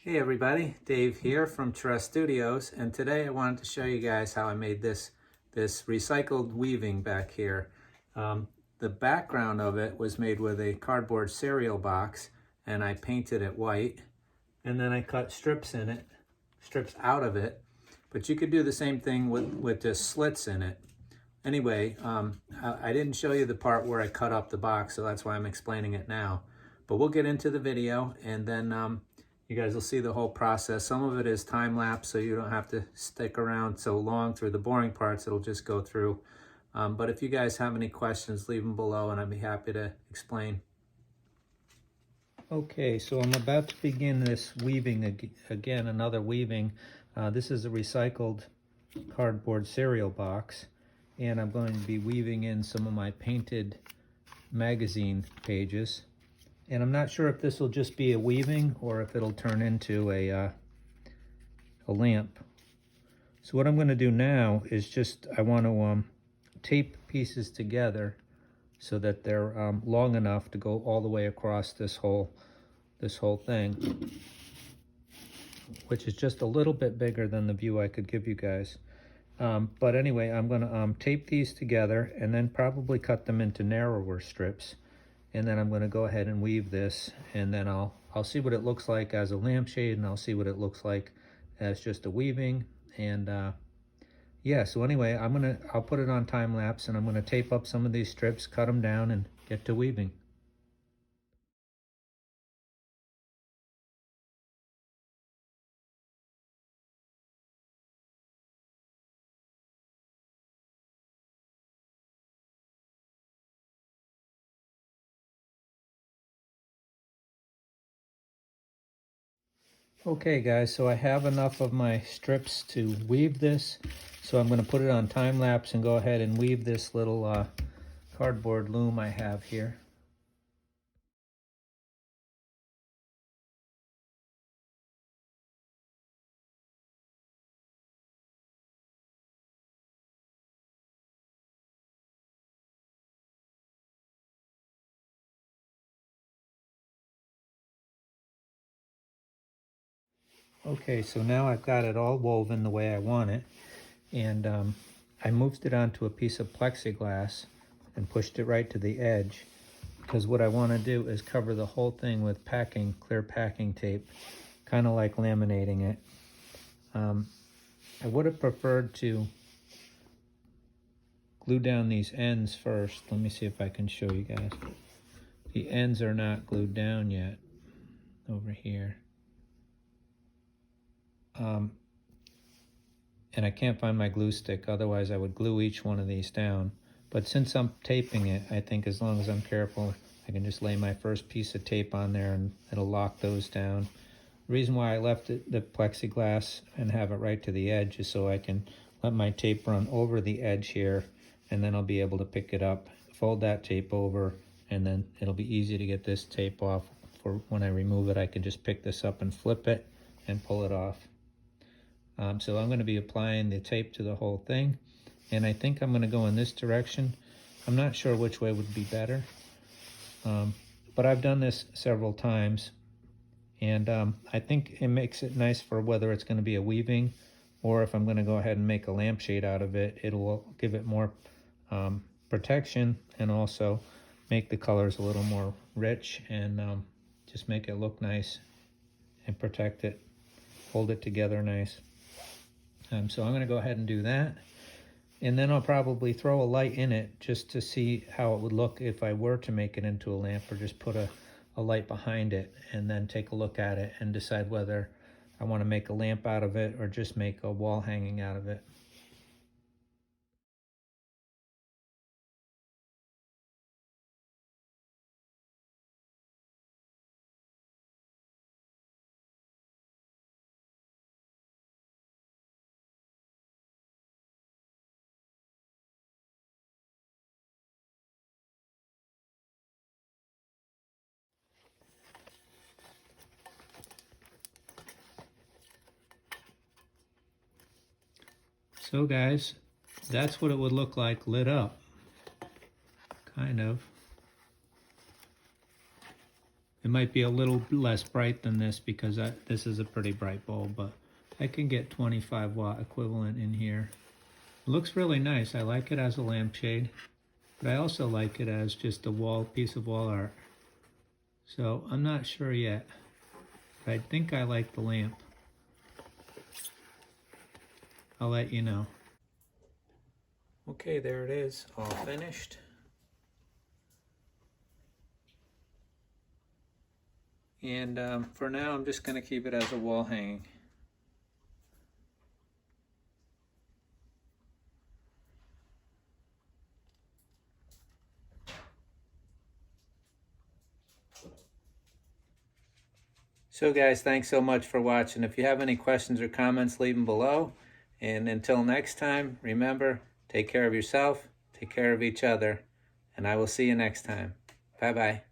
Hey everybody, Dave here from Charest Studios, and today I wanted to show you guys how I made this recycled weaving back here. The background of it was made with a cardboard cereal box, and I painted it white, and then I cut strips out of it, but you could do the same thing with just slits in it. Anyway, I didn't show you the part where I cut up the box, so that's why I'm explaining it now. But we'll get into the video, and then you guys will see the whole process. Some of it is time-lapse, so you don't have to stick around so long through the boring parts. It'll just go through. But if you guys have any questions, leave them below, and I'd be happy to explain. Okay, so I'm about to begin this weaving again, another weaving. This is a recycled cardboard cereal box, and I'm going to be weaving in some of my painted magazine pages. And I'm not sure if this will just be a weaving or if it'll turn into a lamp. So what I'm going to do now is I want to tape pieces together so that they're long enough to go all the way across this whole thing, which is just a little bit bigger than the view I could give you guys. But anyway, I'm going to tape these together and then probably cut them into narrower strips. And then I'm going to go ahead and weave this, and then I'll see what it looks like as a lampshade, and I'll see what it looks like as just a weaving. And yeah, so anyway, I'll put it on time lapse, and I'm going to tape up some of these strips, cut them down, and get to weaving. Okay guys, so I have enough of my strips to weave this, so I'm going to put it on time lapse and go ahead and weave this little cardboard loom I have here. Okay, so now I've got it all woven the way I want it, and I moved it onto a piece of plexiglass and pushed it right to the edge, because what I want to do is cover the whole thing with clear packing tape, kind of like laminating it. I would have preferred to glue down these ends first. Let me see if I can show you guys. The ends are not glued down yet over here. And I can't find my glue stick, otherwise I would glue each one of these down. But since I'm taping it, I think as long as I'm careful, I can just lay my first piece of tape on there and it'll lock those down. The reason why I left the plexiglass and have it right to the edge is so I can let my tape run over the edge here, and then I'll be able to pick it up, fold that tape over, and then it'll be easy to get this tape off. For when I remove it, I can just pick this up and flip it and pull it off. So I'm going to be applying the tape to the whole thing, and I think I'm going to go in this direction. I'm not sure which way would be better, but I've done this several times, and I think it makes it nice for whether it's going to be a weaving or if I'm going to go ahead and make a lampshade out of it. It'll give it more protection and also make the colors a little more rich and just make it look nice and protect it, hold it together nice. So I'm going to go ahead and do that, and then I'll probably throw a light in it just to see how it would look if I were to make it into a lamp, or just put a light behind it and then take a look at it and decide whether I want to make a lamp out of it or just make a wall hanging out of it. So guys, that's what it would look like lit up, kind of. It might be a little less bright than this because this is a pretty bright bulb, but I can get 25 watt equivalent in here. It looks really nice. I like it as a lampshade, but I also like it as just a piece of wall art. So I'm not sure yet, but I think I like the lamp. I'll let you know. Okay, there it is, all finished. And for now, I'm just going to keep it as a wall hanging. So guys, thanks so much for watching. If you have any questions or comments, leave them below. And until next time, remember, take care of yourself, take care of each other, and I will see you next time. Bye-bye.